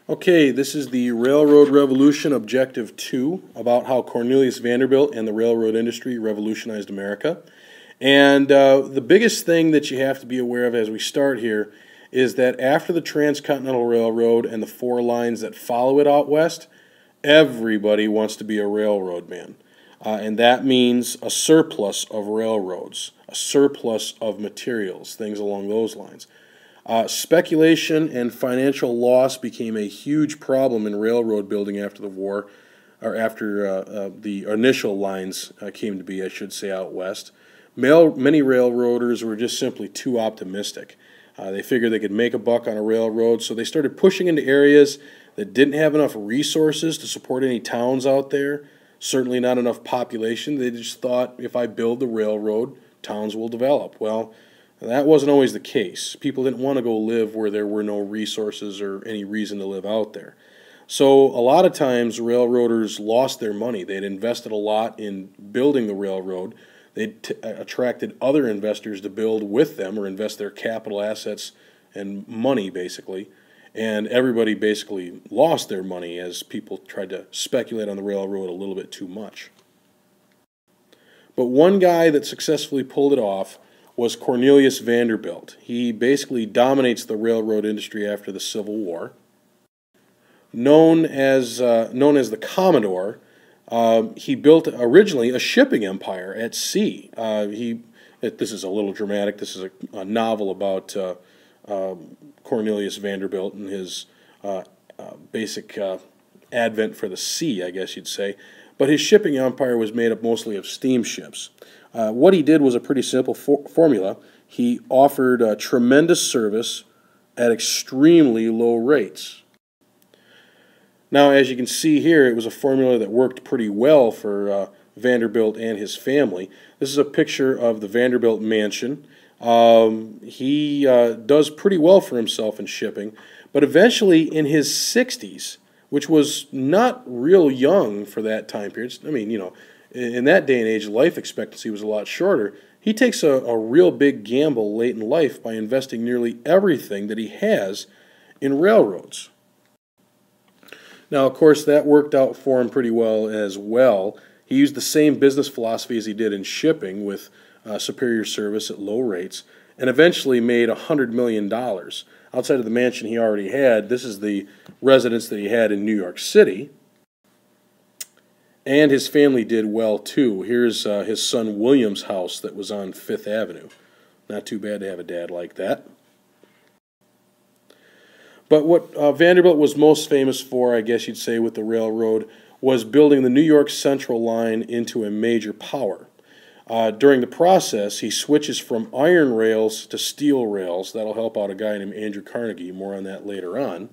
Okay, this is the Railroad Revolution Objective 2 about how Cornelius Vanderbilt and the railroad industry revolutionized America. And the biggest thing that you have to be aware of as we start here is that after the Transcontinental Railroad and the four lines that follow it out west, everybody wants to be a railroad man. And that means a surplus of railroads, a surplus of materials, things along those lines. Speculation and financial loss became a huge problem in railroad building after the war, or after the initial lines came to be, I should say, out west. Many railroaders were just simply too optimistic. They figured they could make a buck on a railroad, so they started pushing into areas that didn't have enough resources to support any towns out there, certainly not enough population. They just thought, if I build the railroad, towns will develop. Well, that wasn't always the case. People didn't want to go live where there were no resources or any reason to live out there. So a lot of times railroaders lost their money. They'd invested a lot in building the railroad. They'd attracted other investors to build with them or invest their capital assets and money, basically. And everybody basically lost their money as people tried to speculate on the railroad a little bit too much. But one guy that successfully pulled it off was Cornelius Vanderbilt. He basically dominates the railroad industry after the Civil War. Known as the Commodore, he built originally a shipping empire at sea. This is a little dramatic. This is a novel about Cornelius Vanderbilt and his basic advent for the sea, I guess you'd say. But his shipping empire was made up mostly of steamships. What he did was a pretty simple formula. He offered tremendous service at extremely low rates. Now, as you can see here, it was a formula that worked pretty well for Vanderbilt and his family. This is a picture of the Vanderbilt mansion. He does pretty well for himself in shipping, but eventually in his 60s, which was not real young for that time period. I mean, you know, in that day and age, life expectancy was a lot shorter. He takes a real big gamble late in life by investing nearly everything that he has in railroads. Now, of course, that worked out for him pretty well as well. He used the same business philosophy as he did in shipping, with superior service at low rates, and eventually made $100 million. Outside of the mansion he already had, this is the residence that he had in New York City. And his family did well, too. Here's his son William's house that was on Fifth Avenue. Not too bad to have a dad like that. But what Vanderbilt was most famous for, I guess you'd say, with the railroad, was building the New York Central line into a major power. During the process, he switches from iron rails to steel rails. That'll help out a guy named Andrew Carnegie. More on that later on.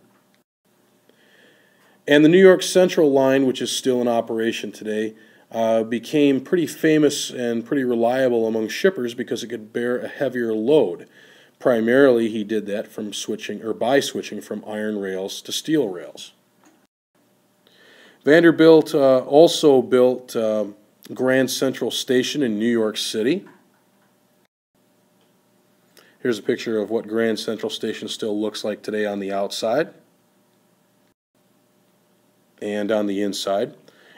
And the New York Central line, which is still in operation today, became pretty famous and pretty reliable among shippers because it could bear a heavier load. Primarily, he did that by switching from iron rails to steel rails. Vanderbilt also built Grand Central Station in New York City. Here's a picture of what Grand Central Station still looks like today on the outside and on the inside.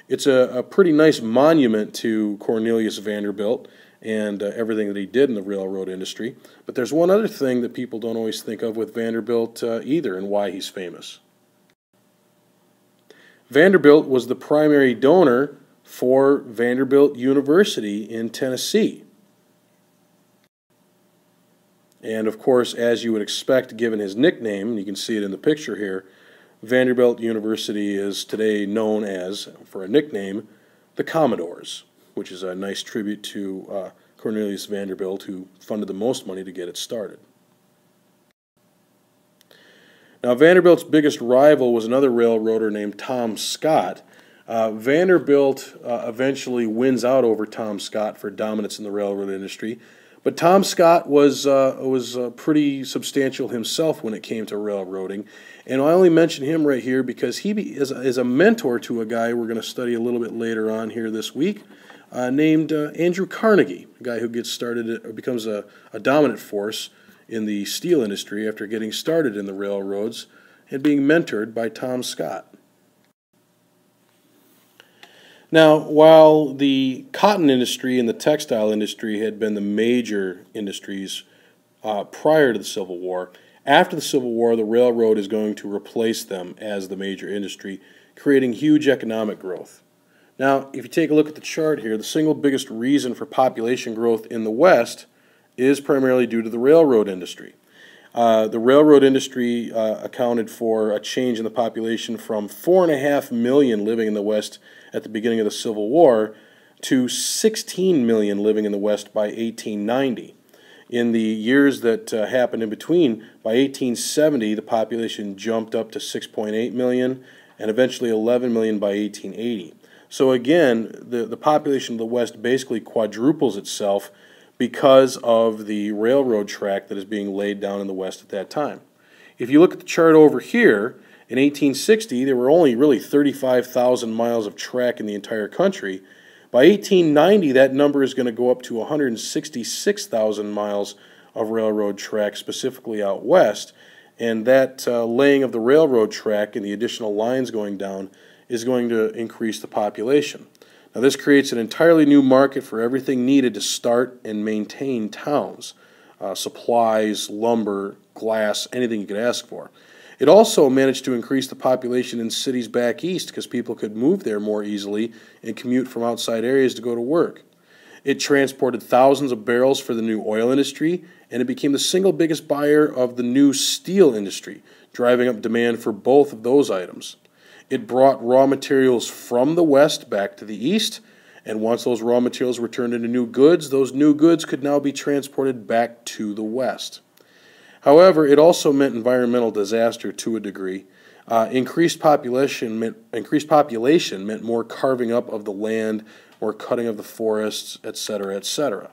It's a pretty nice monument to Cornelius Vanderbilt and everything that he did in the railroad industry. But there's one other thing that people don't always think of with Vanderbilt either, and why he's famous. Vanderbilt was the primary donor for Vanderbilt University in Tennessee. And of course, as you would expect, given his nickname, and you can see it in the picture here, Vanderbilt University is today known as, for a nickname, the Commodores, which is a nice tribute to Cornelius Vanderbilt, who funded the most money to get it started. Now, Vanderbilt's biggest rival was another railroader named Tom Scott. Vanderbilt eventually wins out over Tom Scott for dominance in the railroad industry, but Tom Scott was pretty substantial himself when it came to railroading, and I only mention him right here because he is a mentor to a guy we're going to study a little bit later on here this week, named Andrew Carnegie, a guy who gets started or becomes a dominant force in the steel industry after getting started in the railroads and being mentored by Tom Scott. Now, while the cotton industry and the textile industry had been the major industries prior to the Civil War, after the Civil War, the railroad is going to replace them as the major industry, creating huge economic growth. Now, if you take a look at the chart here, the single biggest reason for population growth in the West is primarily due to the railroad industry. The railroad industry accounted for a change in the population from 4.5 million living in the West at the beginning of the Civil War to 16 million living in the West by 1890. In the years that happened in between, by 1870 the population jumped up to 6.8 million and eventually 11 million by 1880. So again, the population of the West basically quadruples itself because of the railroad track that is being laid down in the West at that time. If you look at the chart over here, in 1860 there were only really 35,000 miles of track in the entire country. By 1890 that number is going to go up to 166,000 miles of railroad track specifically out west, and that laying of the railroad track and the additional lines going down is going to increase the population. Now this creates an entirely new market for everything needed to start and maintain towns. Supplies, lumber, glass, anything you could ask for. It also managed to increase the population in cities back east because people could move there more easily and commute from outside areas to go to work. It transported thousands of barrels for the new oil industry, and it became the single biggest buyer of the new steel industry, driving up demand for both of those items. It brought raw materials from the West back to the East, and once those raw materials were turned into new goods, those new goods could now be transported back to the West. However, it also meant environmental disaster to a degree. Increased population meant more carving up of the land, more cutting of the forests, etc., etc.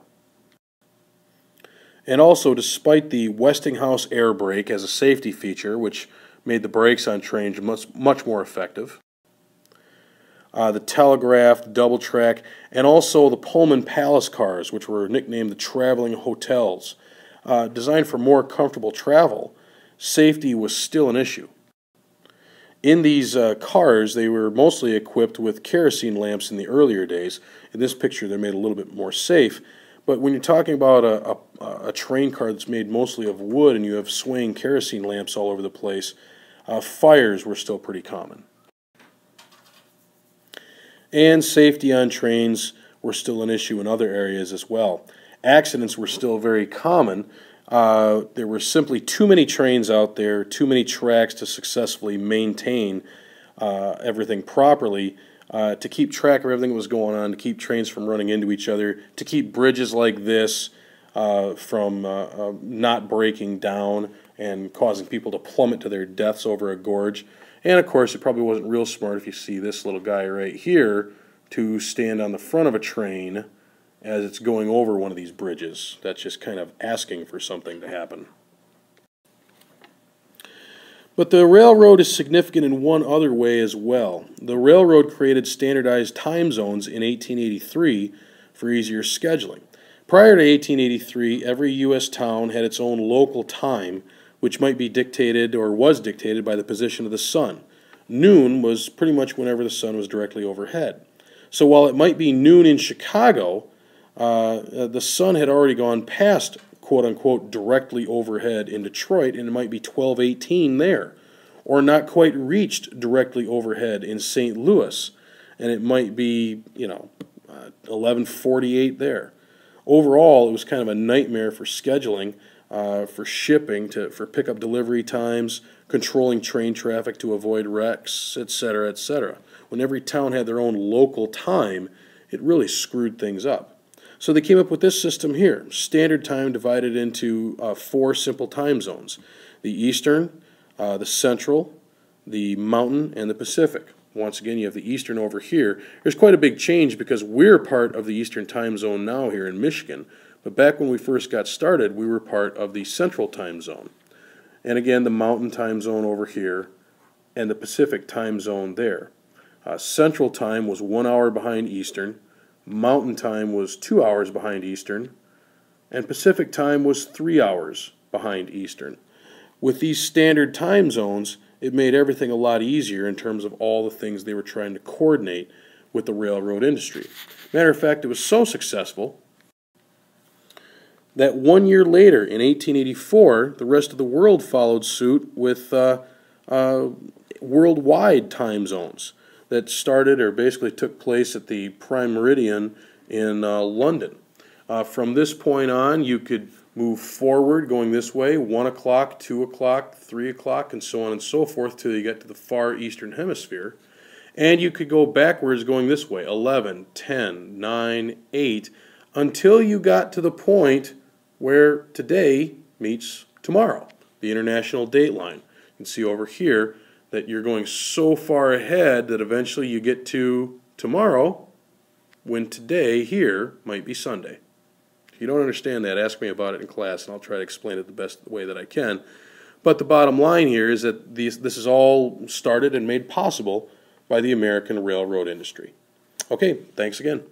And also, despite the Westinghouse air brake as a safety feature, which made the brakes on trains much more effective, the telegraph, the double track, and also the Pullman Palace cars, which were nicknamed the traveling hotels, designed for more comfortable travel, safety was still an issue. In these cars, they were mostly equipped with kerosene lamps in the earlier days. In this picture, they're made a little bit more safe. But when you're talking about a train car that's made mostly of wood and you have swaying kerosene lamps all over the place, fires were still pretty common. And safety on trains were still an issue in other areas as well. Accidents were still very common. There were simply too many trains out there, too many tracks to successfully maintain everything properly, to keep track of everything that was going on, to keep trains from running into each other, to keep bridges like this from not breaking down and causing people to plummet to their deaths over a gorge. And of course, it probably wasn't real smart if you see this little guy right here to stand on the front of a train as it's going over one of these bridges. That's just kind of asking for something to happen. But the railroad is significant in one other way as well. The railroad created standardized time zones in 1883 for easier scheduling. Prior to 1883, every U.S. town had its own local time, which might be dictated or was dictated by the position of the sun. Noon was pretty much whenever the sun was directly overhead. So while it might be noon in Chicago, the sun had already gone past quote-unquote directly overhead in Detroit, and it might be 12:18 there, or not quite reached directly overhead in St. Louis, and it might be 11:48 there. Overall, it was kind of a nightmare for scheduling, for shipping, for pickup delivery times, controlling train traffic to avoid wrecks, etc., etc. When every town had their own local time, it really screwed things up. So they came up with this system here, standard time divided into 4 simple time zones: the Eastern, the Central, the Mountain, and the Pacific. Once again, you have the Eastern over here. There's quite a big change because we're part of the Eastern time zone now here in Michigan, but back when we first got started, we were part of the Central time zone. And again, the Mountain time zone over here, and the Pacific time zone there. Central time was 1 hour behind Eastern, Mountain time was 2 hours behind Eastern, and Pacific time was 3 hours behind Eastern. With these standard time zones, it made everything a lot easier in terms of all the things they were trying to coordinate with the railroad industry. Matter of fact, it was so successful that 1 year later, in 1884, the rest of the world followed suit with worldwide time zones that started or basically took place at the prime meridian in London. From this point on, you could move forward going this way, 1 o'clock, 2 o'clock, 3 o'clock, and so on and so forth till you get to the far eastern hemisphere. And you could go backwards going this way, 11, 10, 9, 8, until you got to the point where today meets tomorrow, the international date line. You can see over here that you're going so far ahead that eventually you get to tomorrow when today here might be Sunday. If you don't understand that, ask me about it in class and I'll try to explain it the best way that I can. But the bottom line here is that this is all started and made possible by the American railroad industry. Okay, thanks again.